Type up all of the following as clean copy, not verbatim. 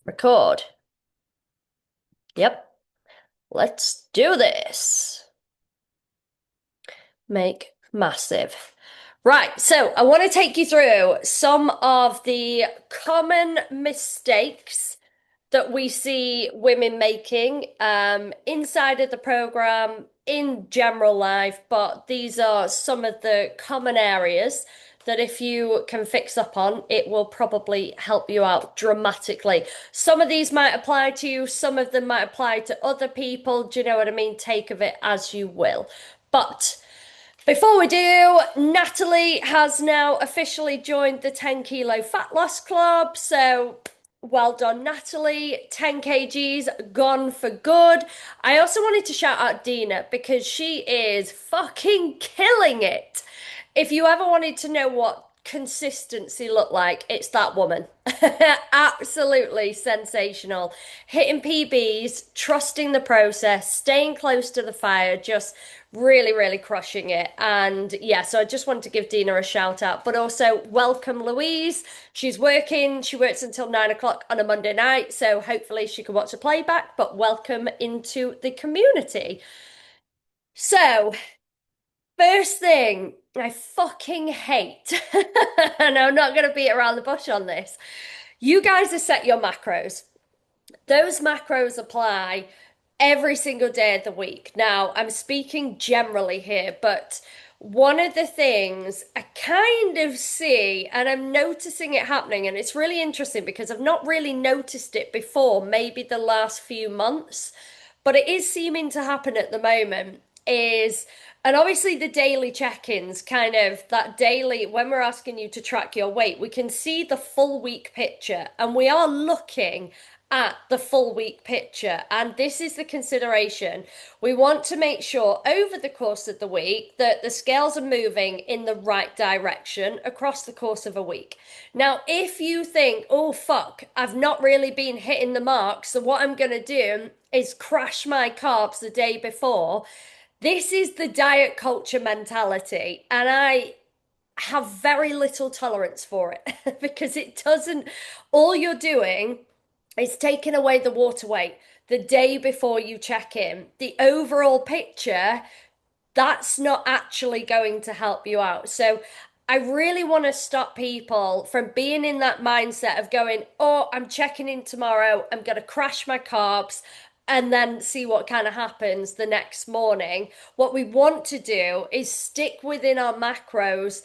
Record. Yep. Let's do this. Make massive. Right, so I want to take you through some of the common mistakes that we see women making inside of the program in general life, but these are some of the common areas that if you can fix up on, it will probably help you out dramatically. Some of these might apply to you, some of them might apply to other people. Do you know what I mean? Take of it as you will. But before we do, Natalie has now officially joined the 10 kilo fat loss club. So well done, Natalie. 10 kgs gone for good. I also wanted to shout out Dina because she is fucking killing it. If you ever wanted to know what consistency looked like, it's that woman. Absolutely sensational. Hitting PBs, trusting the process, staying close to the fire, just really, really crushing it. And yeah, so I just wanted to give Dina a shout out, but also welcome Louise. She's working, she works until 9 o'clock on a Monday night, so hopefully she can watch a playback, but welcome into the community. So, first thing I fucking hate, and I'm not going to beat around the bush on this. You guys have set your macros. Those macros apply every single day of the week. Now, I'm speaking generally here, but one of the things I kind of see, and I'm noticing it happening, and it's really interesting because I've not really noticed it before, maybe the last few months, but it is seeming to happen at the moment, is and obviously the daily check-ins, kind of that daily, when we're asking you to track your weight, we can see the full week picture, and we are looking at the full week picture. And this is the consideration. We want to make sure over the course of the week that the scales are moving in the right direction across the course of a week. Now, if you think, oh, fuck, I've not really been hitting the mark, so what I'm going to do is crash my carbs the day before, this is the diet culture mentality. And I have very little tolerance for it because it doesn't, all you're doing is taking away the water weight the day before you check in. The overall picture, that's not actually going to help you out. So I really want to stop people from being in that mindset of going, oh, I'm checking in tomorrow, I'm going to crash my carbs. And then see what kind of happens the next morning. What we want to do is stick within our macros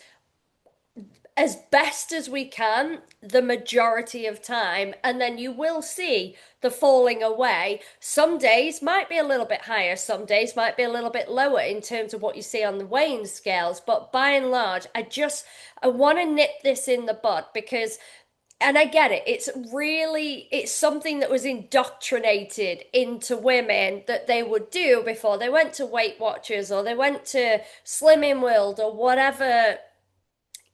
as best as we can the majority of time, and then you will see the falling away. Some days might be a little bit higher, some days might be a little bit lower in terms of what you see on the weighing scales, but by and large, I want to nip this in the bud because and I get it. It's something that was indoctrinated into women that they would do before they went to Weight Watchers or they went to Slimming World or whatever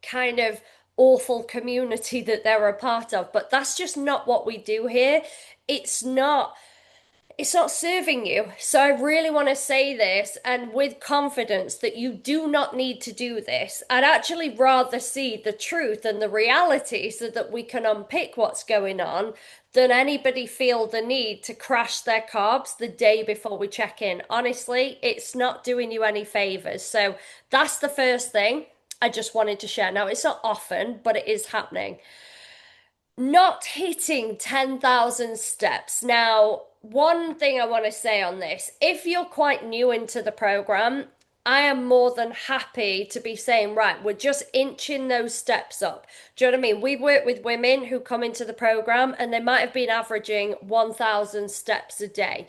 kind of awful community that they're a part of. But that's just not what we do here. It's not it's not serving you. So I really want to say this and with confidence that you do not need to do this. I'd actually rather see the truth and the reality so that we can unpick what's going on than anybody feel the need to crash their carbs the day before we check in. Honestly, it's not doing you any favors. So that's the first thing I just wanted to share. Now, it's not often, but it is happening. Not hitting 10,000 steps. Now, one thing I want to say on this, if you're quite new into the program, I am more than happy to be saying, right, we're just inching those steps up. Do you know what I mean? We've worked with women who come into the program and they might have been averaging 1,000 steps a day.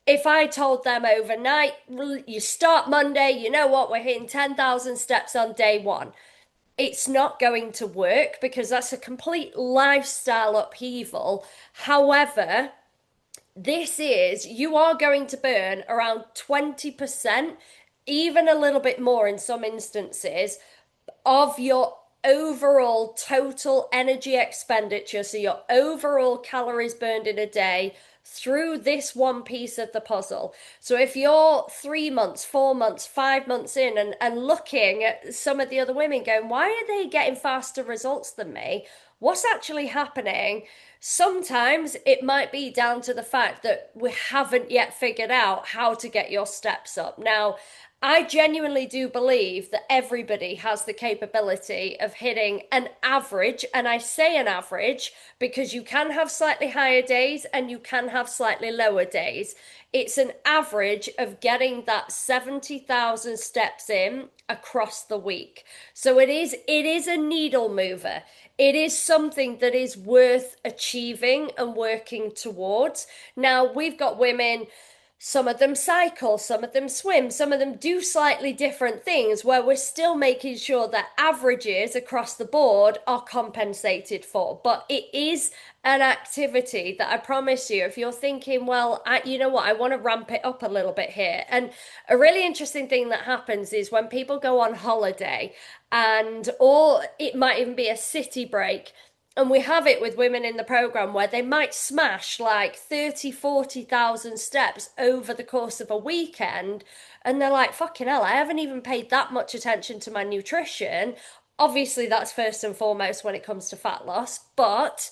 If I told them overnight, you start Monday, you know what, we're hitting 10,000 steps on day one, it's not going to work because that's a complete lifestyle upheaval. However, you are going to burn around 20%, even a little bit more in some instances, of your overall total energy expenditure. So your overall calories burned in a day through this one piece of the puzzle. So if you're 3 months, 4 months, 5 months in and looking at some of the other women going, why are they getting faster results than me? What's actually happening? Sometimes it might be down to the fact that we haven't yet figured out how to get your steps up. Now, I genuinely do believe that everybody has the capability of hitting an average, and I say an average because you can have slightly higher days and you can have slightly lower days. It's an average of getting that 70,000 steps in across the week. So it is a needle mover. It is something that is worth achieving and working towards. Now, we've got women, some of them cycle, some of them swim, some of them do slightly different things where we're still making sure that averages across the board are compensated for. But it is an activity that I promise you, if you're thinking, well, you know what, I want to ramp it up a little bit here. And a really interesting thing that happens is when people go on holiday, or it might even be a city break, and we have it with women in the program where they might smash like 30, 40,000 steps over the course of a weekend. And they're like, fucking hell, I haven't even paid that much attention to my nutrition. Obviously, that's first and foremost when it comes to fat loss. But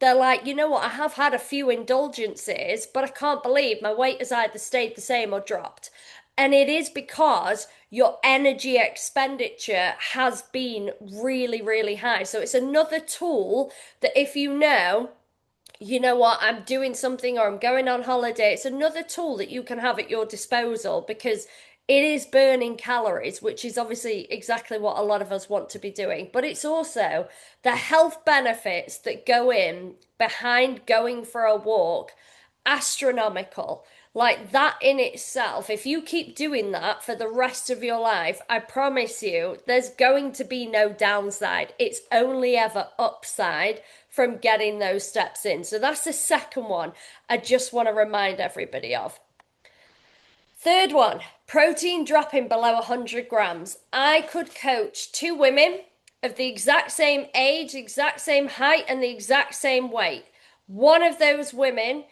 they're like, you know what, I have had a few indulgences, but I can't believe my weight has either stayed the same or dropped. And it is because your energy expenditure has been really, really high. So it's another tool that if you know what, I'm doing something or I'm going on holiday, it's another tool that you can have at your disposal because it is burning calories, which is obviously exactly what a lot of us want to be doing. But it's also the health benefits that go in behind going for a walk, astronomical. Like that in itself, if you keep doing that for the rest of your life, I promise you, there's going to be no downside. It's only ever upside from getting those steps in. So that's the second one I just want to remind everybody of. Third one, protein dropping below 100 grams. I could coach two women of the exact same age, exact same height, and the exact same weight. One of those women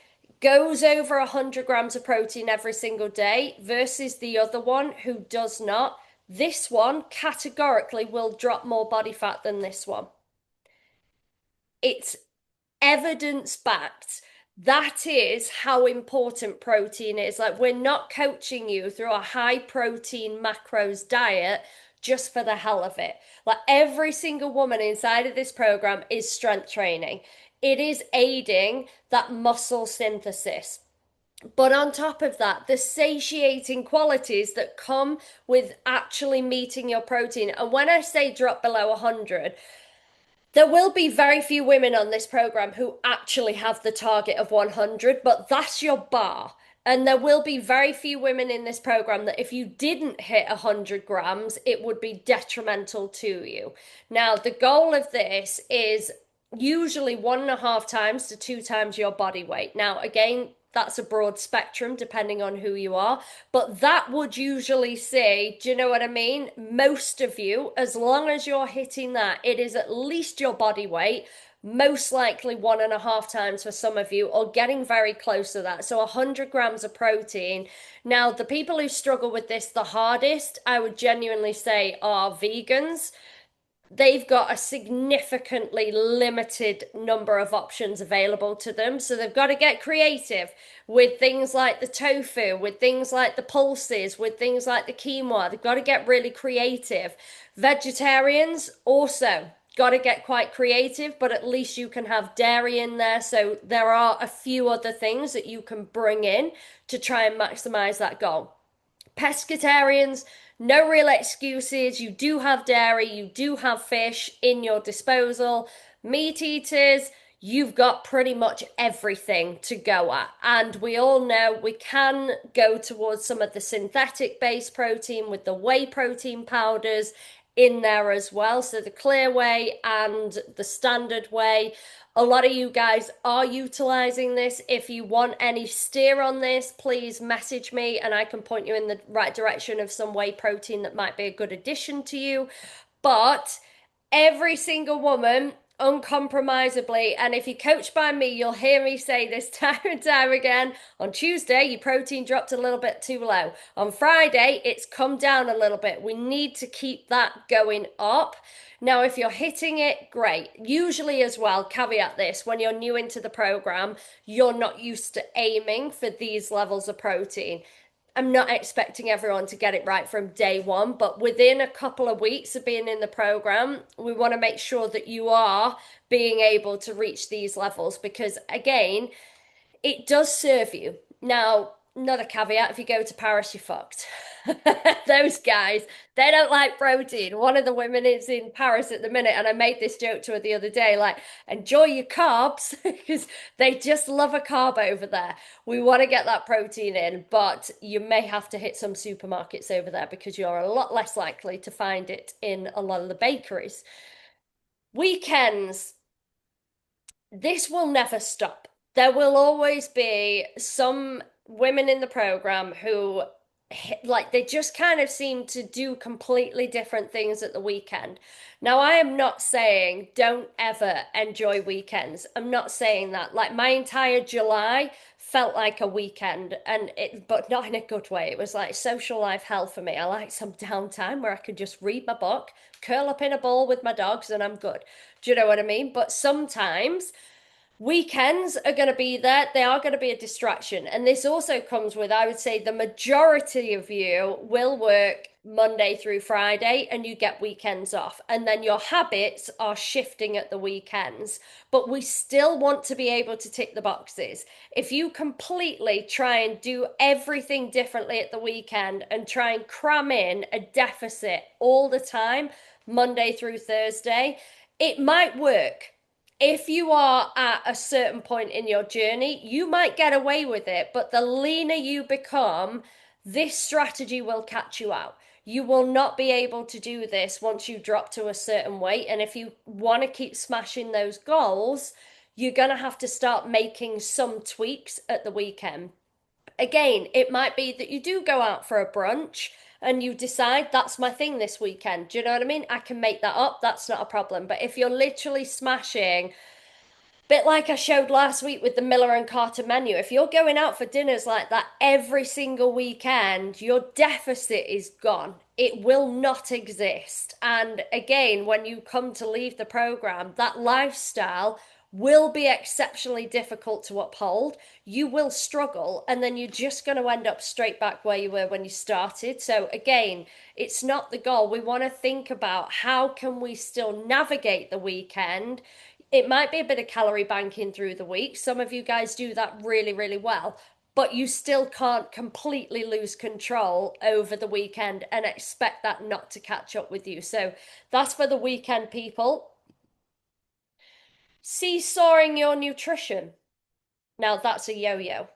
goes over 100 grams of protein every single day versus the other one who does not. This one categorically will drop more body fat than this one. It's evidence backed. That is how important protein is. Like, we're not coaching you through a high protein macros diet just for the hell of it. Like, every single woman inside of this program is strength training. It is aiding that muscle synthesis. But on top of that, the satiating qualities that come with actually meeting your protein. And when I say drop below 100, there will be very few women on this program who actually have the target of 100, but that's your bar. And there will be very few women in this program that if you didn't hit 100 grams, it would be detrimental to you. Now, the goal of this is usually 1.5 times to 2 times your body weight. Now, again, that's a broad spectrum depending on who you are, but that would usually say, do you know what I mean? Most of you, as long as you're hitting that, it is at least your body weight, most likely 1.5 times for some of you, or getting very close to that. So 100 grams of protein. Now, the people who struggle with this the hardest, I would genuinely say, are vegans. They've got a significantly limited number of options available to them. So they've got to get creative with things like the tofu, with things like the pulses, with things like the quinoa. They've got to get really creative. Vegetarians also got to get quite creative, but at least you can have dairy in there. So there are a few other things that you can bring in to try and maximize that goal. Pescatarians, no real excuses. You do have dairy, you do have fish in your disposal. Meat eaters, you've got pretty much everything to go at. And we all know we can go towards some of the synthetic based protein with the whey protein powders in there as well. So the clear whey and the standard whey. A lot of you guys are utilizing this. If you want any steer on this, please message me and I can point you in the right direction of some whey protein that might be a good addition to you. But every single woman uncompromisably. And if you're coached by me, you'll hear me say this time and time again. On Tuesday, your protein dropped a little bit too low. On Friday, it's come down a little bit. We need to keep that going up. Now, if you're hitting it, great. Usually, as well, caveat this, when you're new into the program, you're not used to aiming for these levels of protein. I'm not expecting everyone to get it right from day one, but within a couple of weeks of being in the program, we want to make sure that you are being able to reach these levels because, again, it does serve you. Now, another caveat, if you go to Paris, you're fucked. Those guys, they don't like protein. One of the women is in Paris at the minute, and I made this joke to her the other day, like, enjoy your carbs because they just love a carb over there. We want to get that protein in, but you may have to hit some supermarkets over there because you're a lot less likely to find it in a lot of the bakeries. Weekends, this will never stop. There will always be some women in the program who like they just kind of seem to do completely different things at the weekend. Now, I am not saying don't ever enjoy weekends. I'm not saying that. Like my entire July felt like a weekend and it but not in a good way. It was like social life hell for me. I like some downtime where I could just read my book, curl up in a ball with my dogs and I'm good. Do you know what I mean? But sometimes weekends are going to be there. They are going to be a distraction. And this also comes with, I would say, the majority of you will work Monday through Friday and you get weekends off. And then your habits are shifting at the weekends. But we still want to be able to tick the boxes. If you completely try and do everything differently at the weekend and try and cram in a deficit all the time, Monday through Thursday, it might work if you are at a certain point in your journey, you might get away with it, but the leaner you become, this strategy will catch you out. You will not be able to do this once you drop to a certain weight. And if you want to keep smashing those goals, you're going to have to start making some tweaks at the weekend. Again, it might be that you do go out for a brunch and you decide that's my thing this weekend. Do you know what I mean? I can make that up. That's not a problem. But if you're literally smashing, bit like I showed last week with the Miller and Carter menu, if you're going out for dinners like that every single weekend, your deficit is gone. It will not exist. And again, when you come to leave the program, that lifestyle will be exceptionally difficult to uphold. You will struggle, and then you're just going to end up straight back where you were when you started. So again, it's not the goal. We want to think about how can we still navigate the weekend. It might be a bit of calorie banking through the week. Some of you guys do that really, really well, but you still can't completely lose control over the weekend and expect that not to catch up with you. So that's for the weekend people. Seesawing your nutrition. Now that's a yo-yo.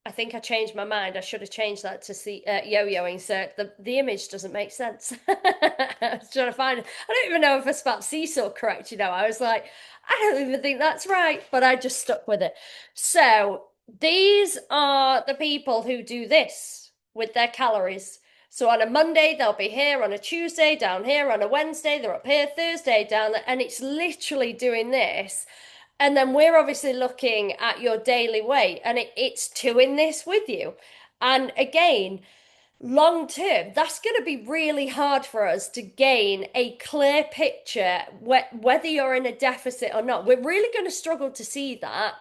I think I changed my mind. I should have changed that to see yo-yoing. So the image doesn't make sense. I was trying to find it. I don't even know if I spelled seesaw correct. You know, I was like, I don't even think that's right, but I just stuck with it. So these are the people who do this with their calories. So on a Monday, they'll be here, on a Tuesday, down here, on a Wednesday, they're up here, Thursday, down there, and it's literally doing this. And then we're obviously looking at your daily weight, and it's doing this with you. And again, long term, that's going to be really hard for us to gain a clear picture whether you're in a deficit or not. We're really going to struggle to see that.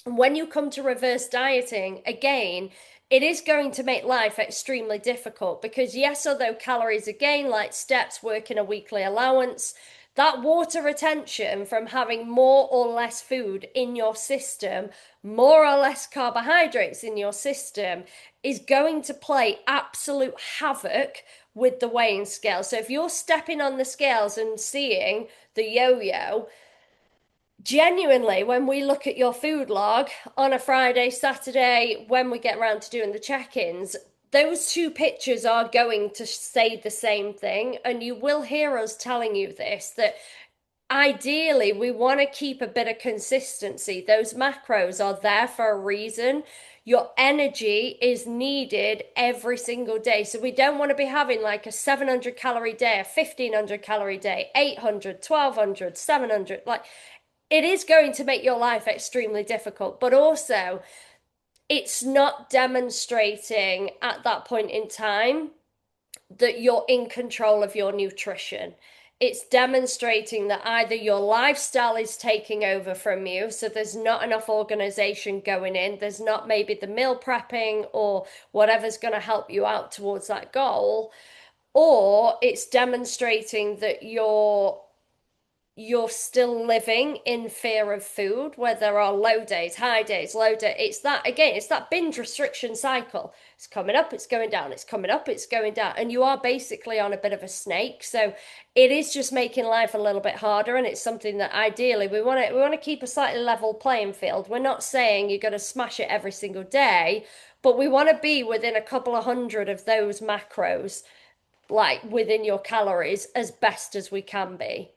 And when you come to reverse dieting, again, it is going to make life extremely difficult because, yes, although calories are gained, like steps, working a weekly allowance, that water retention from having more or less food in your system, more or less carbohydrates in your system, is going to play absolute havoc with the weighing scale. So if you're stepping on the scales and seeing the yo-yo, genuinely, when we look at your food log on a Friday, Saturday, when we get around to doing the check-ins, those two pictures are going to say the same thing. And you will hear us telling you this, that ideally, we want to keep a bit of consistency. Those macros are there for a reason. Your energy is needed every single day. So we don't want to be having like a 700 calorie day, a 1500 calorie day, 800, 1200, 700. Like it is going to make your life extremely difficult, but also it's not demonstrating at that point in time that you're in control of your nutrition. It's demonstrating that either your lifestyle is taking over from you, so there's not enough organization going in, there's not maybe the meal prepping or whatever's going to help you out towards that goal, or it's demonstrating that you're still living in fear of food, where there are low days, high days, low days. It's that, again, it's that binge restriction cycle. It's coming up, it's going down, it's coming up, it's going down. And you are basically on a bit of a snake. So it is just making life a little bit harder. And it's something that ideally we want to keep a slightly level playing field. We're not saying you're going to smash it every single day, but we want to be within a couple of hundred of those macros, like within your calories, as best as we can be.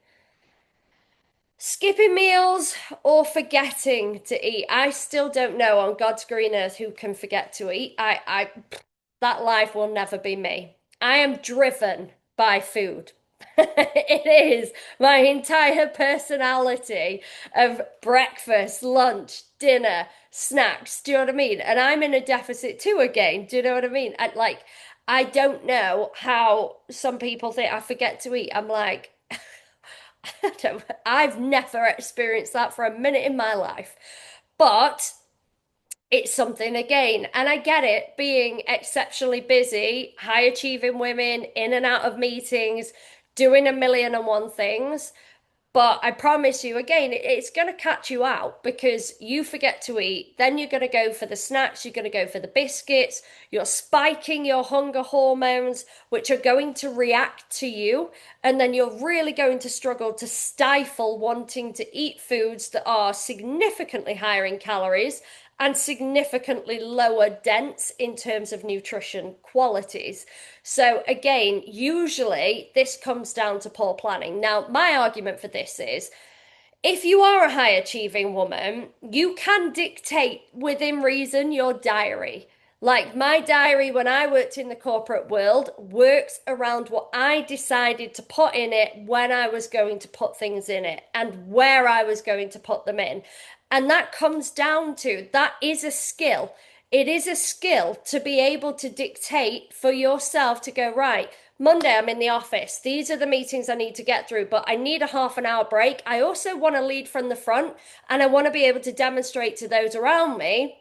Skipping meals or forgetting to eat. I still don't know on God's green earth who can forget to eat. That life will never be me. I am driven by food. It is my entire personality of breakfast, lunch, dinner, snacks. Do you know what I mean? And I'm in a deficit too again. Do you know what I mean? And like, I don't know how some people think I forget to eat. I'm like, I've never experienced that for a minute in my life. But it's something again. And I get it, being exceptionally busy, high achieving women, in and out of meetings, doing a million and one things. But I promise you, again, it's going to catch you out because you forget to eat. Then you're going to go for the snacks, you're going to go for the biscuits. You're spiking your hunger hormones, which are going to react to you. And then you're really going to struggle to stifle wanting to eat foods that are significantly higher in calories and significantly lower dense in terms of nutrition qualities. So again, usually this comes down to poor planning. Now, my argument for this is if you are a high achieving woman, you can dictate within reason your diary. Like my diary when I worked in the corporate world works around what I decided to put in it, when I was going to put things in it, and where I was going to put them in. And that comes down to that is a skill. It is a skill to be able to dictate for yourself to go, right, Monday I'm in the office. These are the meetings I need to get through, but I need a half an hour break. I also want to lead from the front and I want to be able to demonstrate to those around me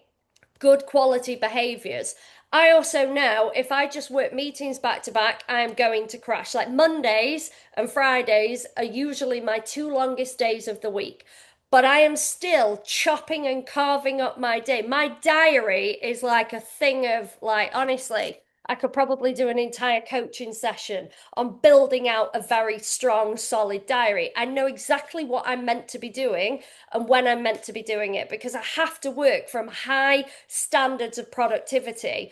good quality behaviors. I also know if I just work meetings back to back, I am going to crash. Like Mondays and Fridays are usually my two longest days of the week. But I am still chopping and carving up my day. My diary is like a thing of, like, honestly, I could probably do an entire coaching session on building out a very strong, solid diary. I know exactly what I'm meant to be doing and when I'm meant to be doing it because I have to work from high standards of productivity.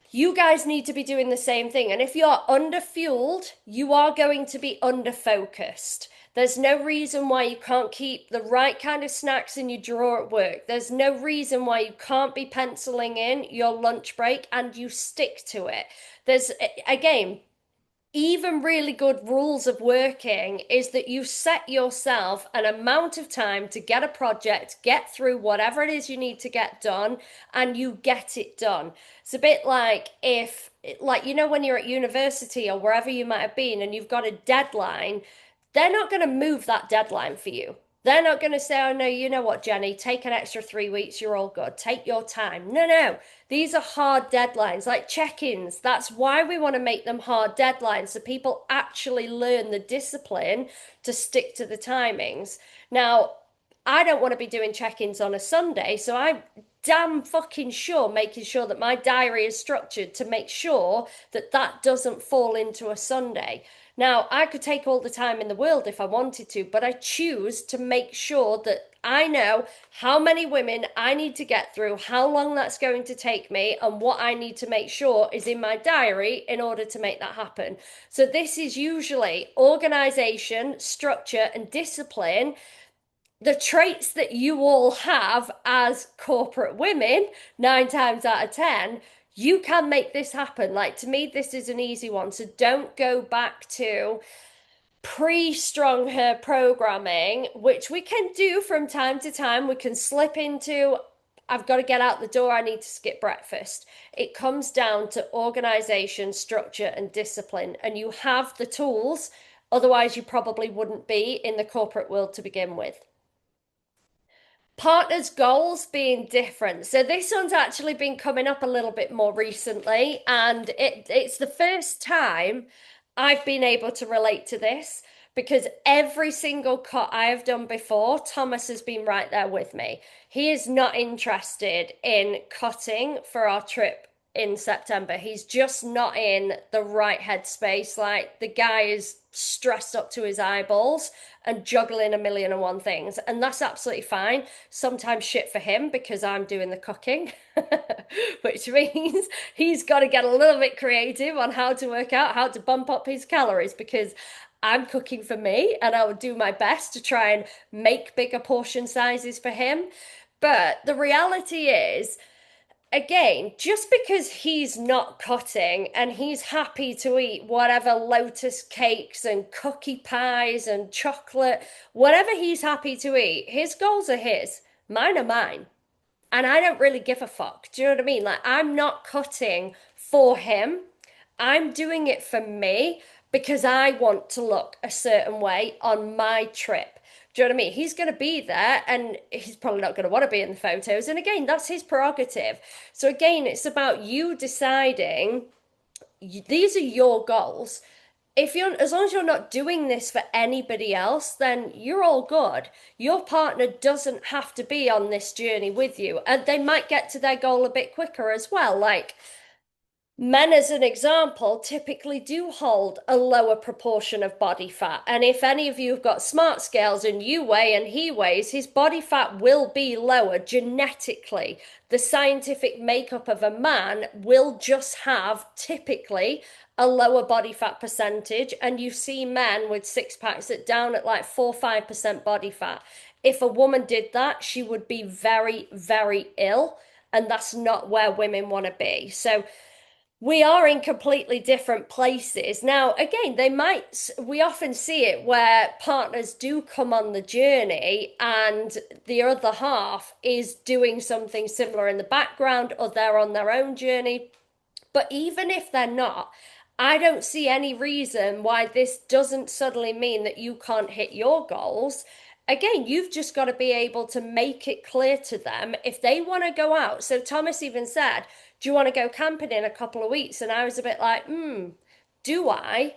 You guys need to be doing the same thing. And if you're underfueled, you are going to be underfocused. There's no reason why you can't keep the right kind of snacks in your drawer at work. There's no reason why you can't be penciling in your lunch break and you stick to it. There's, again, even really good rules of working is that you set yourself an amount of time to get a project, get through whatever it is you need to get done, and you get it done. It's a bit like if, like, you know, when you're at university or wherever you might have been and you've got a deadline, they're not going to move that deadline for you. They're not going to say, oh no, you know what, Jenny, take an extra 3 weeks, you're all good. Take your time. No, no. These are hard deadlines, like check-ins. That's why we want to make them hard deadlines so people actually learn the discipline to stick to the timings. Now, I don't want to be doing check-ins on a Sunday, so I'm damn fucking sure making sure that my diary is structured to make sure that that doesn't fall into a Sunday. Now, I could take all the time in the world if I wanted to, but I choose to make sure that I know how many women I need to get through, how long that's going to take me, and what I need to make sure is in my diary in order to make that happen. So, this is usually organization, structure, and discipline, the traits that you all have as corporate women, 9 times out of 10, you can make this happen. Like, to me, this is an easy one. So don't go back to pre-strong her programming, which we can do from time to time. We can slip into, I've got to get out the door, I need to skip breakfast. It comes down to organization, structure, and discipline. And you have the tools, otherwise, you probably wouldn't be in the corporate world to begin with. Partners' goals being different. So this one's actually been coming up a little bit more recently, and it's the first time I've been able to relate to this because every single cut I have done before, Thomas has been right there with me. He is not interested in cutting for our trip in September. He's just not in the right headspace. Like, the guy is stressed up to his eyeballs and juggling a million and one things. And that's absolutely fine. Sometimes shit for him because I'm doing the cooking, which means he's got to get a little bit creative on how to work out how to bump up his calories because I'm cooking for me and I would do my best to try and make bigger portion sizes for him. But the reality is, again, just because he's not cutting and he's happy to eat whatever lotus cakes and cookie pies and chocolate, whatever he's happy to eat, his goals are his, mine are mine. And I don't really give a fuck. Do you know what I mean? Like, I'm not cutting for him. I'm doing it for me because I want to look a certain way on my trip. Do you know what I mean? He's going to be there and he's probably not going to want to be in the photos. And again, that's his prerogative. So again, it's about you deciding these are your goals. If you're, as long as you're not doing this for anybody else, then you're all good. Your partner doesn't have to be on this journey with you, and they might get to their goal a bit quicker as well. Like, men, as an example, typically do hold a lower proportion of body fat. And if any of you have got smart scales and you weigh and he weighs, his body fat will be lower genetically. The scientific makeup of a man will just have typically a lower body fat percentage. And you see men with six packs that down at like 4 or 5% body fat. If a woman did that, she would be very, very ill. And that's not where women want to be. So, we are in completely different places. Now, again, we often see it where partners do come on the journey and the other half is doing something similar in the background or they're on their own journey. But even if they're not, I don't see any reason why this doesn't suddenly mean that you can't hit your goals. Again, you've just got to be able to make it clear to them if they want to go out. So Thomas even said, do you want to go camping in a couple of weeks? And I was a bit like, do I?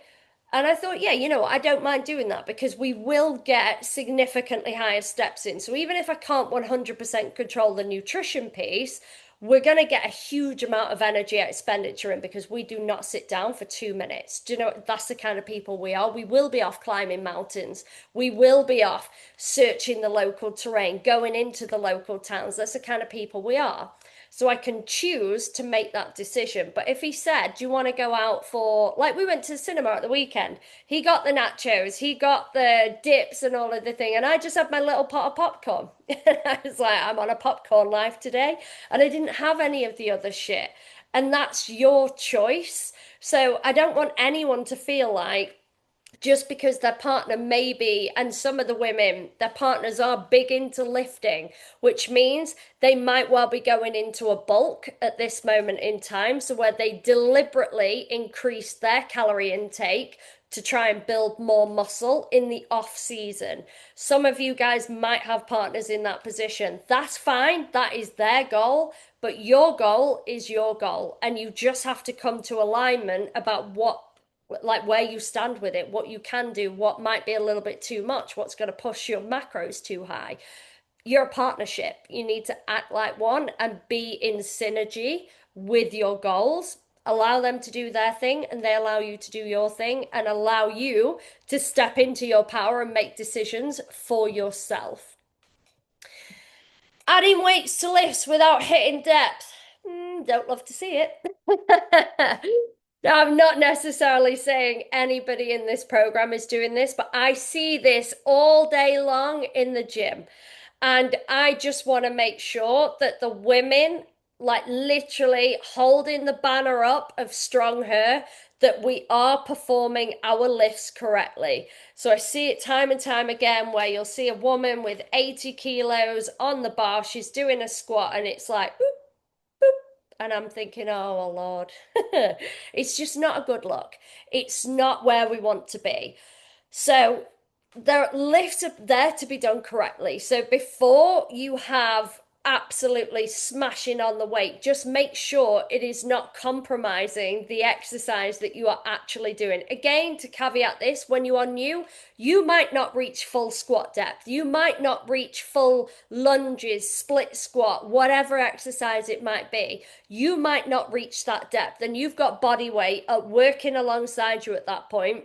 And I thought, yeah, I don't mind doing that because we will get significantly higher steps in. So even if I can't 100% control the nutrition piece, we're going to get a huge amount of energy expenditure in because we do not sit down for 2 minutes. Do you know, that's the kind of people we are. We will be off climbing mountains. We will be off searching the local terrain, going into the local towns. That's the kind of people we are. So I can choose to make that decision. But if he said, do you want to go out for, like, we went to the cinema at the weekend, he got the nachos, he got the dips and all of the thing, and I just had my little pot of popcorn. And I was like, I'm on a popcorn life today. And I didn't have any of the other shit. And that's your choice. So I don't want anyone to feel like, just because their partner maybe, and some of the women, their partners are big into lifting, which means they might well be going into a bulk at this moment in time. So, where they deliberately increase their calorie intake to try and build more muscle in the off season. Some of you guys might have partners in that position. That's fine, that is their goal. But your goal is your goal, and you just have to come to alignment about what, like, where you stand with it, what you can do, what might be a little bit too much, what's going to push your macros too high. You're a partnership. You need to act like one and be in synergy with your goals. Allow them to do their thing and they allow you to do your thing and allow you to step into your power and make decisions for yourself. Adding weights to lifts without hitting depth. Don't love to see it. I'm not necessarily saying anybody in this program is doing this, but I see this all day long in the gym. And I just want to make sure that the women, like literally holding the banner up of strong her, that we are performing our lifts correctly. So I see it time and time again where you'll see a woman with 80 kilos on the bar, she's doing a squat, and it's like, boop, boop. And I'm thinking, oh, well, Lord, it's just not a good look. It's not where we want to be. So the lifts are there to be done correctly. So before you have absolutely smashing on the weight, just make sure it is not compromising the exercise that you are actually doing. Again, to caveat this, when you are new, you might not reach full squat depth. You might not reach full lunges, split squat, whatever exercise it might be. You might not reach that depth, and you've got body weight working alongside you at that point.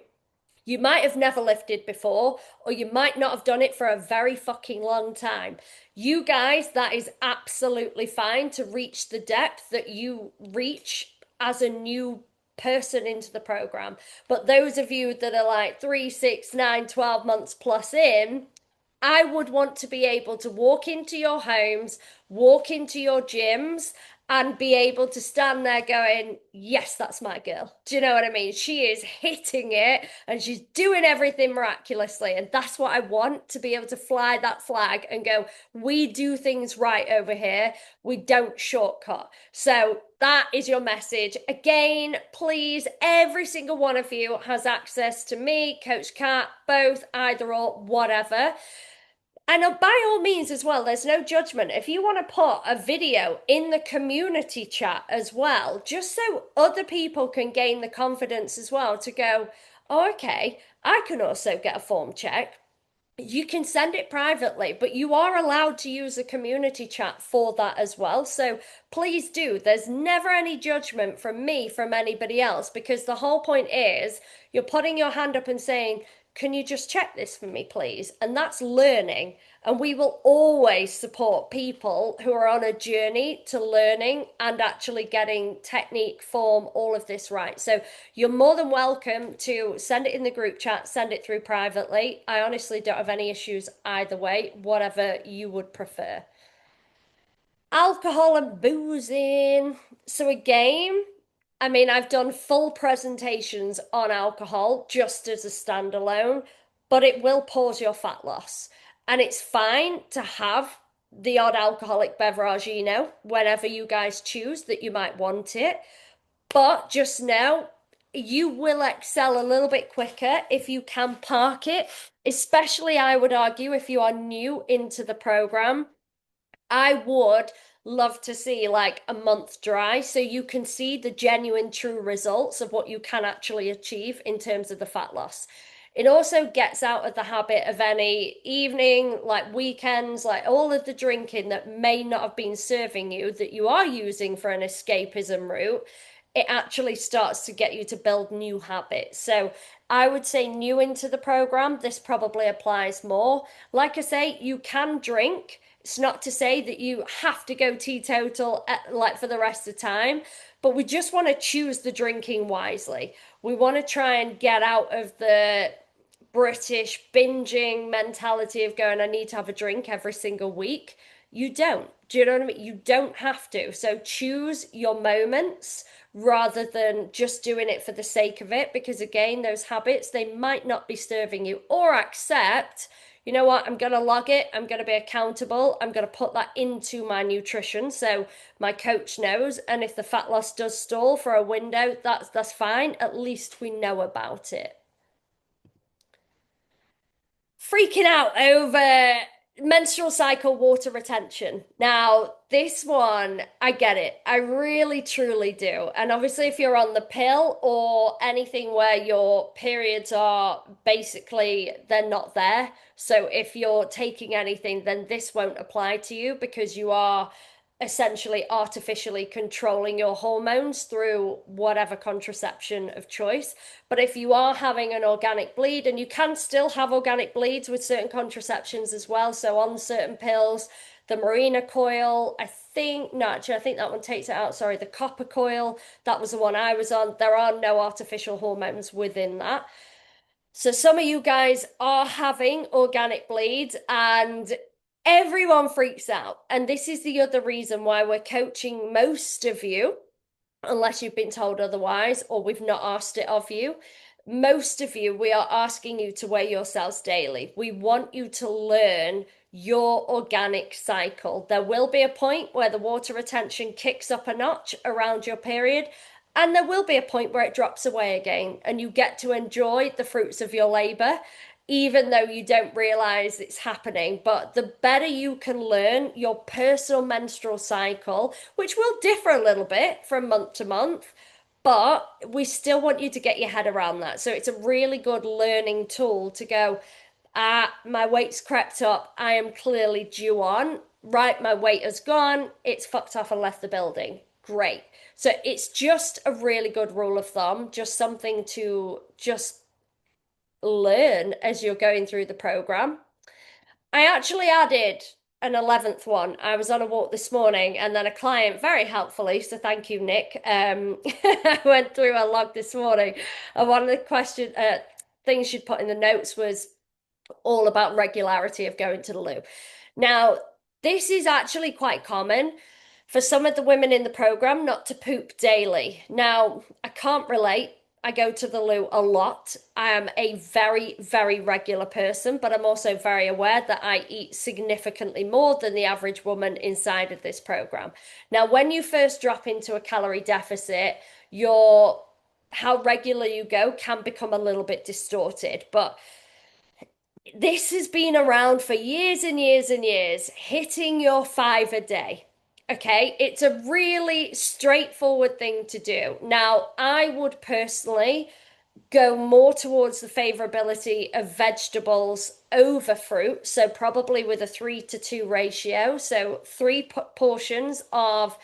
You might have never lifted before, or you might not have done it for a very fucking long time. You guys, that is absolutely fine to reach the depth that you reach as a new person into the program. But those of you that are like 3, 6, 9, 12 months plus in, I would want to be able to walk into your homes, walk into your gyms, and be able to stand there going, yes, that's my girl. Do you know what I mean? She is hitting it and she's doing everything miraculously. And that's what I want, to be able to fly that flag and go, we do things right over here. We don't shortcut. So that is your message. Again, please, every single one of you has access to me, Coach Kat, both, either or, whatever. And by all means, as well, there's no judgment. If you want to put a video in the community chat as well, just so other people can gain the confidence as well to go, oh, okay, I can also get a form check. You can send it privately, but you are allowed to use the community chat for that as well. So please do. There's never any judgment from me, from anybody else, because the whole point is you're putting your hand up and saying, can you just check this for me, please? And that's learning. And we will always support people who are on a journey to learning and actually getting technique, form, all of this right. So you're more than welcome to send it in the group chat, send it through privately. I honestly don't have any issues either way, whatever you would prefer. Alcohol and boozing. So again, I mean, I've done full presentations on alcohol just as a standalone, but it will pause your fat loss. And it's fine to have the odd alcoholic beverage, whenever you guys choose that you might want it. But just know you will excel a little bit quicker if you can park it, especially I would argue if you are new into the program. I would love to see like a month dry so you can see the genuine true results of what you can actually achieve in terms of the fat loss. It also gets out of the habit of any evening, like weekends, like all of the drinking that may not have been serving you, that you are using for an escapism route. It actually starts to get you to build new habits. So I would say new into the program, this probably applies more. Like I say, you can drink. It's not to say that you have to go teetotal like for the rest of the time, but we just want to choose the drinking wisely. We want to try and get out of the British binging mentality of going, I need to have a drink every single week. You don't. Do you know what I mean? You don't have to. So choose your moments rather than just doing it for the sake of it, because again, those habits, they might not be serving you. Or accept, you know what, I'm going to log it, I'm going to be accountable, I'm going to put that into my nutrition so my coach knows, and if the fat loss does stall for a window, that's fine, at least we know about it. Freaking out over menstrual cycle water retention. Now, this one, I get it. I really, truly do. And obviously, if you're on the pill or anything where your periods are basically, they're not there. So if you're taking anything, then this won't apply to you because you are essentially artificially controlling your hormones through whatever contraception of choice. But if you are having an organic bleed, and you can still have organic bleeds with certain contraceptions as well, so on certain pills, the Mirena coil, I think, no, actually, I think that one takes it out. Sorry, the copper coil, that was the one I was on. There are no artificial hormones within that. So some of you guys are having organic bleeds and everyone freaks out. And this is the other reason why we're coaching most of you, unless you've been told otherwise or we've not asked it of you. Most of you, we are asking you to weigh yourselves daily. We want you to learn your organic cycle. There will be a point where the water retention kicks up a notch around your period, and there will be a point where it drops away again, and you get to enjoy the fruits of your labor, even though you don't realize it's happening. But the better you can learn your personal menstrual cycle, which will differ a little bit from month to month, but we still want you to get your head around that. So it's a really good learning tool to go, my weight's crept up. I am clearly due on. Right, my weight has gone. It's fucked off and left the building. Great. So it's just a really good rule of thumb, just something to just learn as you're going through the program. I actually added an 11th one. I was on a walk this morning and then a client very helpfully, so thank you, Nick. I went through a log this morning and one of the things she'd put in the notes was all about regularity of going to the loo. Now, this is actually quite common for some of the women in the program not to poop daily. Now, I can't relate. I go to the loo a lot. I am a very, very regular person, but I'm also very aware that I eat significantly more than the average woman inside of this program. Now, when you first drop into a calorie deficit, your how regular you go can become a little bit distorted, but this has been around for years and years and years, hitting your 5 a day. Okay, it's a really straightforward thing to do. Now, I would personally go more towards the favorability of vegetables over fruit. So, probably with a 3-to-2 ratio. So, three portions of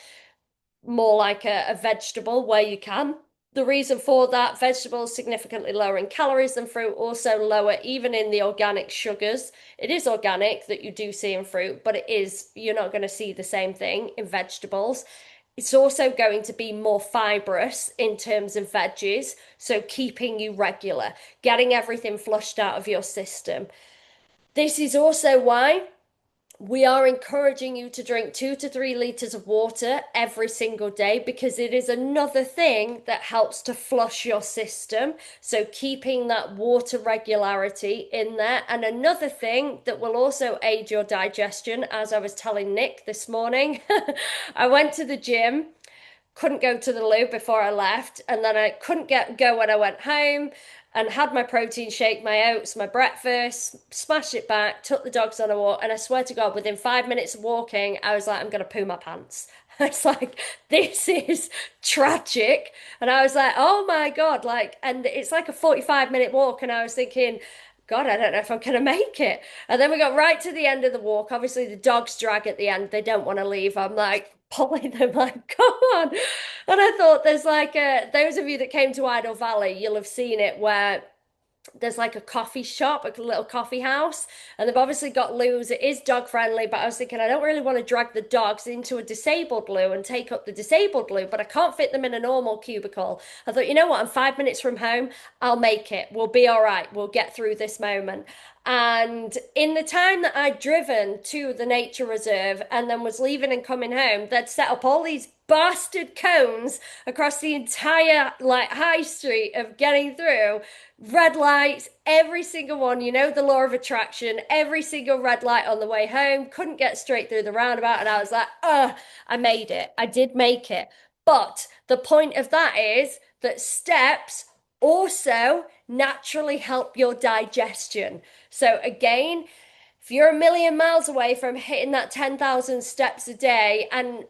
more like a vegetable where you can. The reason for that, vegetables significantly lower in calories than fruit, also lower even in the organic sugars. It is organic that you do see in fruit, but you're not going to see the same thing in vegetables. It's also going to be more fibrous in terms of veggies, so keeping you regular, getting everything flushed out of your system. This is also why we are encouraging you to drink 2 to 3 liters of water every single day, because it is another thing that helps to flush your system. So keeping that water regularity in there. And another thing that will also aid your digestion, as I was telling Nick this morning, I went to the gym, couldn't go to the loo before I left, and then I couldn't go when I went home, and had my protein shake, my oats, my breakfast, smashed it back, took the dogs on a walk, and I swear to God, within 5 minutes of walking, I was like, I'm gonna poo my pants. It's like, this is tragic. And I was like, oh my God, like, and it's like a 45-minute walk, and I was thinking, God, I don't know if I'm gonna make it. And then we got right to the end of the walk. Obviously, the dogs drag at the end, they don't want to leave. I'm like, pulling them like, come on. And I thought there's like those of you that came to Idle Valley, you'll have seen it where there's like a coffee shop, a little coffee house, and they've obviously got loos. It is dog friendly, but I was thinking I don't really want to drag the dogs into a disabled loo and take up the disabled loo, but I can't fit them in a normal cubicle. I thought, you know what, I'm 5 minutes from home. I'll make it. We'll be all right. We'll get through this moment. And in the time that I'd driven to the nature reserve and then was leaving and coming home, they'd set up all these bastard cones across the entire like high street of getting through. Red lights, every single one, you know, the law of attraction, every single red light on the way home, couldn't get straight through the roundabout. And I was like, I made it. I did make it. But the point of that is that steps also naturally help your digestion. So again, if you're a million miles away from hitting that 10,000 steps a day, and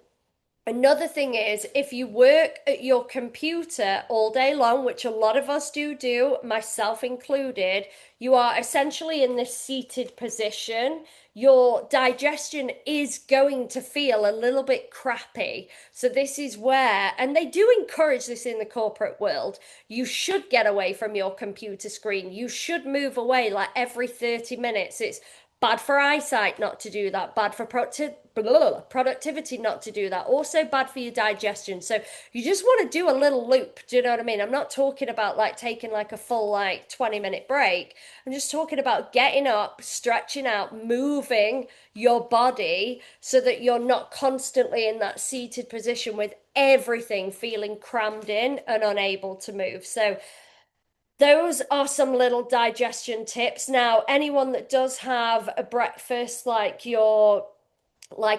Another thing is if you work at your computer all day long, which a lot of us do, myself included, you are essentially in this seated position. Your digestion is going to feel a little bit crappy. So this is where, and they do encourage this in the corporate world, you should get away from your computer screen. You should move away like every 30 minutes. It's bad for eyesight not to do that, bad for productivity not to do that, also bad for your digestion. So you just want to do a little loop. Do you know what I mean? I'm not talking about like taking like a full like 20-minute break. I'm just talking about getting up, stretching out, moving your body so that you're not constantly in that seated position with everything feeling crammed in and unable to move. So those are some little digestion tips. Now, anyone that does have a breakfast like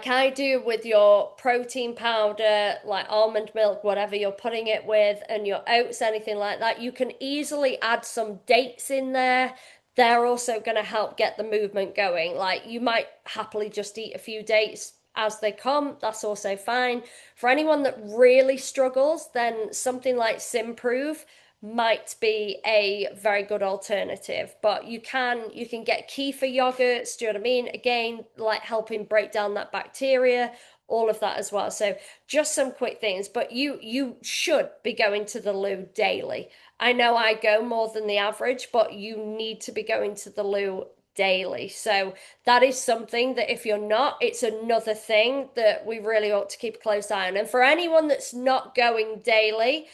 I do with your protein powder, like almond milk, whatever you're putting it with, and your oats, anything like that, you can easily add some dates in there. They're also going to help get the movement going. Like you might happily just eat a few dates as they come. That's also fine. For anyone that really struggles, then something like Simprove might be a very good alternative. But you can get kefir yogurts, do you know what I mean? Again, like helping break down that bacteria, all of that as well. So just some quick things, but you should be going to the loo daily. I know I go more than the average, but you need to be going to the loo daily. So that is something that if you're not, it's another thing that we really ought to keep a close eye on. And for anyone that's not going daily,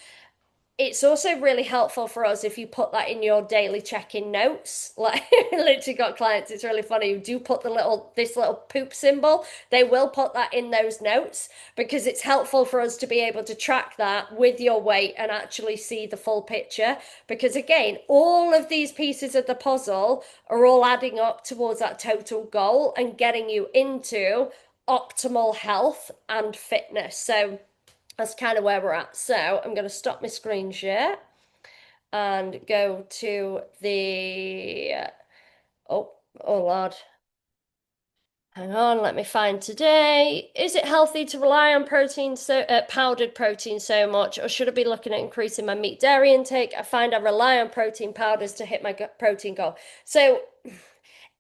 it's also really helpful for us if you put that in your daily check-in notes. Like literally got clients, it's really funny. You do put this little poop symbol. They will put that in those notes because it's helpful for us to be able to track that with your weight and actually see the full picture. Because again, all of these pieces of the puzzle are all adding up towards that total goal and getting you into optimal health and fitness. So that's kind of where we're at. So I'm going to stop my screen share and go to the oh oh Lord. Hang on, let me find today. Is it healthy to rely on powdered protein so much, or should I be looking at increasing my meat dairy intake? I find I rely on protein powders to hit my protein goal. So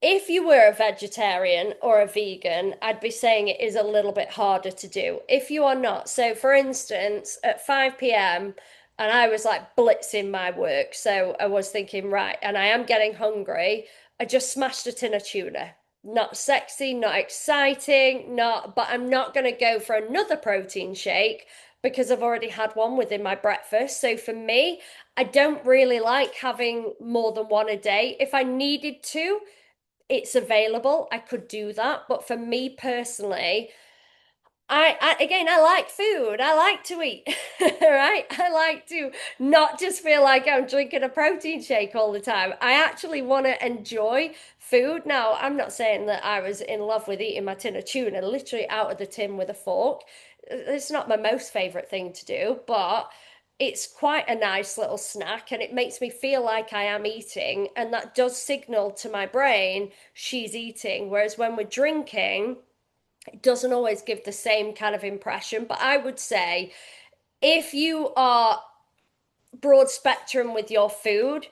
if you were a vegetarian or a vegan, I'd be saying it is a little bit harder to do. If you are not, so for instance, at 5 p.m., and I was like blitzing my work, so I was thinking, right, and I am getting hungry, I just smashed a tin of tuna. Not sexy, not exciting, not, but I'm not going to go for another protein shake because I've already had one within my breakfast. So for me, I don't really like having more than one a day. If I needed to, it's available. I could do that. But for me personally, I like food. I like to eat, right? I like to not just feel like I'm drinking a protein shake all the time. I actually want to enjoy food. Now, I'm not saying that I was in love with eating my tin of tuna, literally out of the tin with a fork. It's not my most favorite thing to do, but it's quite a nice little snack and it makes me feel like I am eating, and that does signal to my brain she's eating. Whereas when we're drinking, it doesn't always give the same kind of impression. But I would say if you are broad spectrum with your food,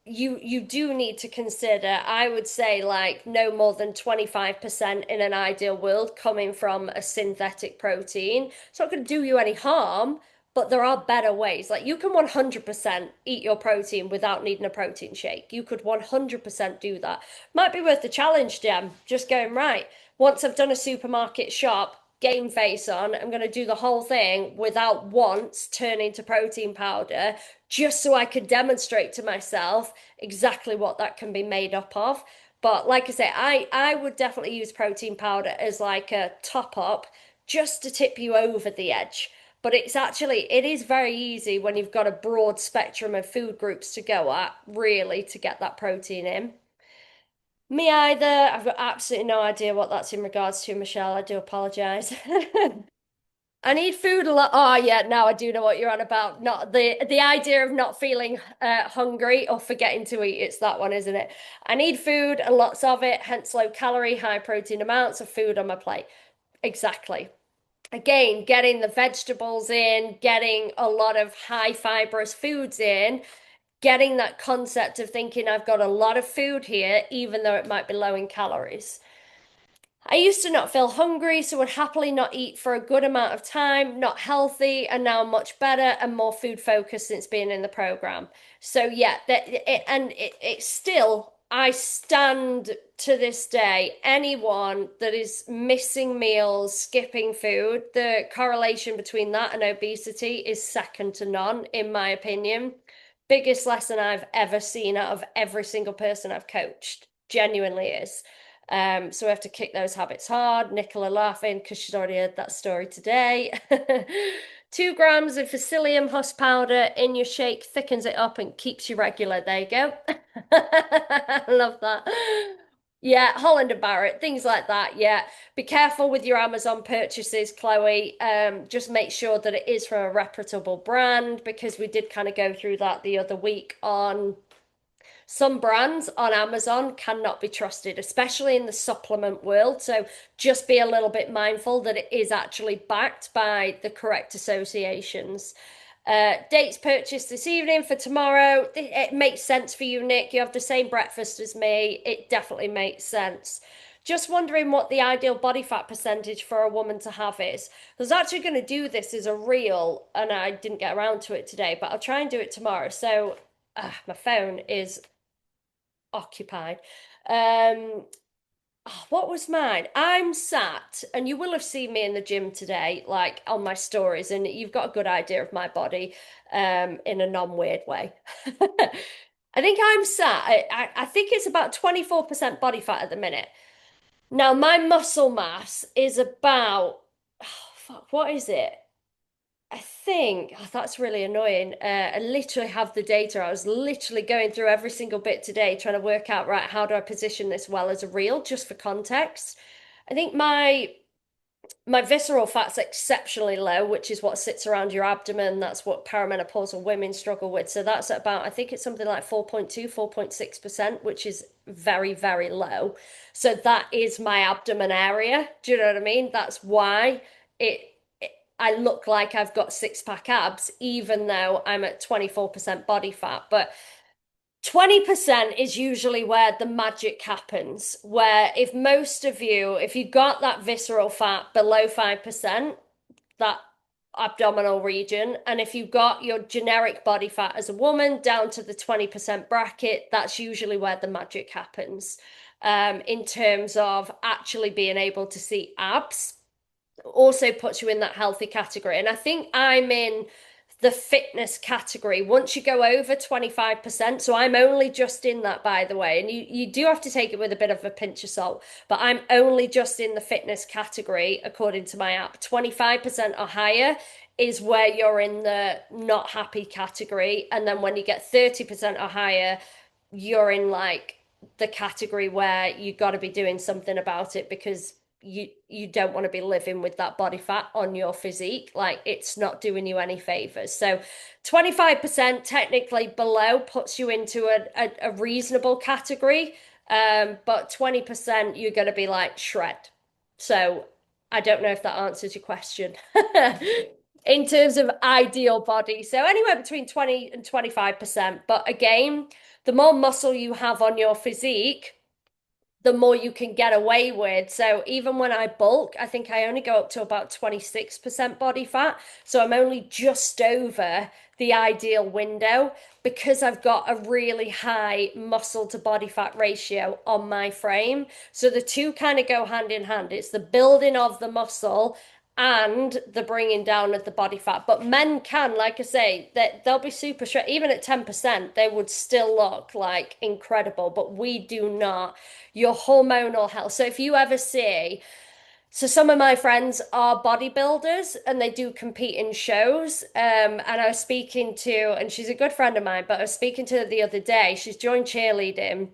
you do need to consider, I would say, like no more than 25% in an ideal world coming from a synthetic protein. It's not going to do you any harm, but there are better ways. Like you can 100% eat your protein without needing a protein shake. You could 100% do that. Might be worth the challenge, Jem. Just going, right, once I've done a supermarket shop, game face on, I'm going to do the whole thing without once turning to protein powder, just so I could demonstrate to myself exactly what that can be made up of. But like I say, I would definitely use protein powder as like a top up just to tip you over the edge. But it is very easy when you've got a broad spectrum of food groups to go at, really, to get that protein in. Me either. I've got absolutely no idea what that's in regards to, Michelle. I do apologize. I need food a lot. Oh yeah, now I do know what you're on about. Not the idea of not feeling hungry or forgetting to eat. It's that one, isn't it? I need food and lots of it, hence low calorie, high protein amounts of food on my plate. Exactly. again, getting the vegetables in, getting a lot of high fibrous foods in, getting that concept of thinking I've got a lot of food here, even though it might be low in calories. I used to not feel hungry, so would happily not eat for a good amount of time, not healthy, and now much better and more food focused since being in the program. So yeah, it's still, I stand to this day, anyone that is missing meals, skipping food, the correlation between that and obesity is second to none, in my opinion. Biggest lesson I've ever seen out of every single person I've coached. Genuinely is. So we have to kick those habits hard. Nicola laughing because she's already heard that story today. 2 grams of psyllium husk powder in your shake thickens it up and keeps you regular. There you go. Love that. Yeah, Holland and Barrett, things like that. Yeah, be careful with your Amazon purchases, Chloe. Just make sure that it is from a reputable brand because we did kind of go through that the other week on some brands on Amazon cannot be trusted, especially in the supplement world. So just be a little bit mindful that it is actually backed by the correct associations. Dates purchased this evening for tomorrow. It makes sense for you, Nick. You have the same breakfast as me. It definitely makes sense. Just wondering what the ideal body fat percentage for a woman to have is. I was actually going to do this as a reel and I didn't get around to it today, but I'll try and do it tomorrow. So my phone is occupied. Um, what was mine? I'm sat, and you will have seen me in the gym today, like on my stories, and you've got a good idea of my body, in a non-weird way. I think I'm sat. I think it's about 24% body fat at the minute. Now, my muscle mass is about, oh, fuck, what is it? I think that's really annoying. I literally have the data. I was literally going through every single bit today, trying to work out, right, how do I position this well as a reel, just for context. I think my visceral fat's exceptionally low, which is what sits around your abdomen. That's what perimenopausal women struggle with. So that's at about, I think it's something like 4.2, 4.6%, which is very, very low. So that is my abdomen area. Do you know what I mean? That's why it, I look like I've got six pack abs, even though I'm at 24% body fat. But 20% is usually where the magic happens. Where if most of you, if you got that visceral fat below 5%, that abdominal region, and if you got your generic body fat as a woman down to the 20% bracket, that's usually where the magic happens. In terms of actually being able to see abs, also puts you in that healthy category. And I think I'm in the fitness category once you go over 25%. So I'm only just in that, by the way. And you do have to take it with a bit of a pinch of salt, but I'm only just in the fitness category according to my app. 25% or higher is where you're in the not happy category. And then when you get 30% or higher, you're in like the category where you got to be doing something about it because you don't want to be living with that body fat on your physique. Like it's not doing you any favors. So 25% technically below puts you into a reasonable category. But 20% you're going to be like shred. So I don't know if that answers your question. In terms of ideal body. So anywhere between 20 and 25%. But again, the more muscle you have on your physique, the more you can get away with. So even when I bulk, I think I only go up to about 26% body fat. So I'm only just over the ideal window because I've got a really high muscle to body fat ratio on my frame. So the two kind of go hand in hand. It's the building of the muscle and the bringing down of the body fat. But men can, like I say, that they'll be super shredded. Even at 10%, they would still look like incredible, but we do not. Your hormonal health. So if you ever see, so some of my friends are bodybuilders and they do compete in shows. And I was speaking to, and she's a good friend of mine, but I was speaking to her the other day. She's joined cheerleading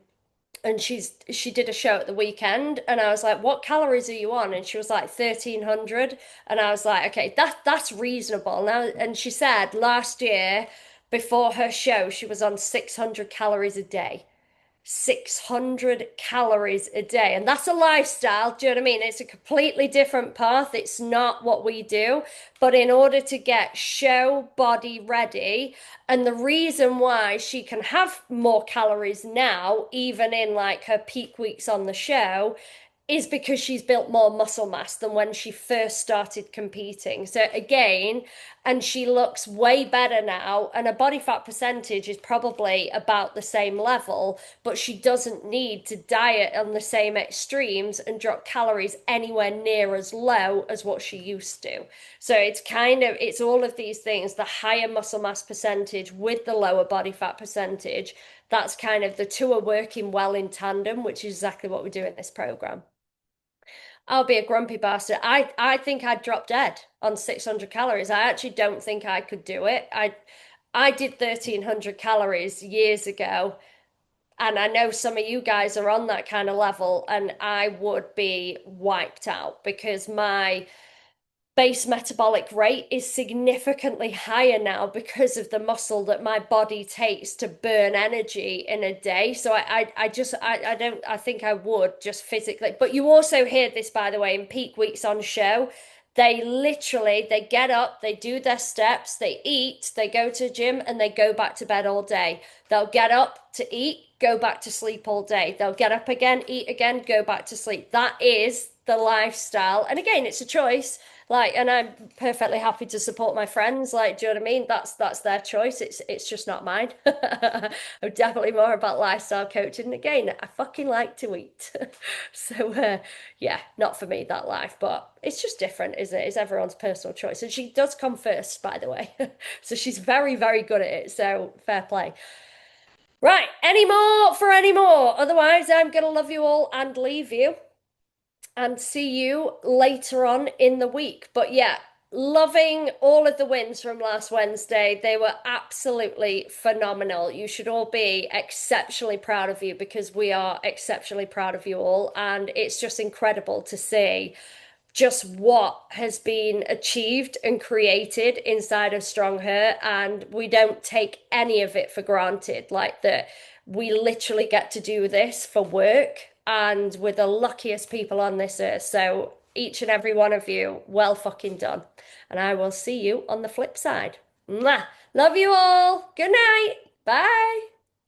and she did a show at the weekend and I was like, what calories are you on? And she was like 1300 and I was like, okay, that's reasonable now. And she said last year before her show she was on 600 calories a day. 600 calories a day. And that's a lifestyle. Do you know what I mean? It's a completely different path. It's not what we do. But in order to get show body ready, and the reason why she can have more calories now, even in like her peak weeks on the show, is because she's built more muscle mass than when she first started competing. So again, and she looks way better now, and her body fat percentage is probably about the same level, but she doesn't need to diet on the same extremes and drop calories anywhere near as low as what she used to. So it's all of these things, the higher muscle mass percentage with the lower body fat percentage. That's kind of the two are working well in tandem, which is exactly what we do in this program. I'll be a grumpy bastard. I think I'd drop dead on 600 calories. I actually don't think I could do it. I did 1300 calories years ago, and I know some of you guys are on that kind of level, and I would be wiped out because my base metabolic rate is significantly higher now because of the muscle that my body takes to burn energy in a day. So I don't, I think I would just physically. But you also hear this, by the way, in peak weeks on show. They get up, they do their steps, they eat, they go to gym, and they go back to bed all day. They'll get up to eat, go back to sleep all day. They'll get up again, eat again, go back to sleep. That is the lifestyle. And again, it's a choice. Like, and I'm perfectly happy to support my friends. Like, do you know what I mean? That's their choice. It's just not mine. I'm definitely more about lifestyle coaching. And again, I fucking like to eat. So yeah, not for me that life, but it's just different, isn't it? It's everyone's personal choice. And she does come first, by the way. So she's very, very good at it. So fair play. Right, any more for any more? Otherwise, I'm gonna love you all and leave you and see you later on in the week. But yeah, loving all of the wins from last Wednesday. They were absolutely phenomenal. You should all be exceptionally proud of you because we are exceptionally proud of you all. And it's just incredible to see just what has been achieved and created inside of Strong Her, and we don't take any of it for granted. Like that, we literally get to do this for work, and we're the luckiest people on this earth. So, each and every one of you, well fucking done. And I will see you on the flip side. Mwah. Love you all. Good night. Bye.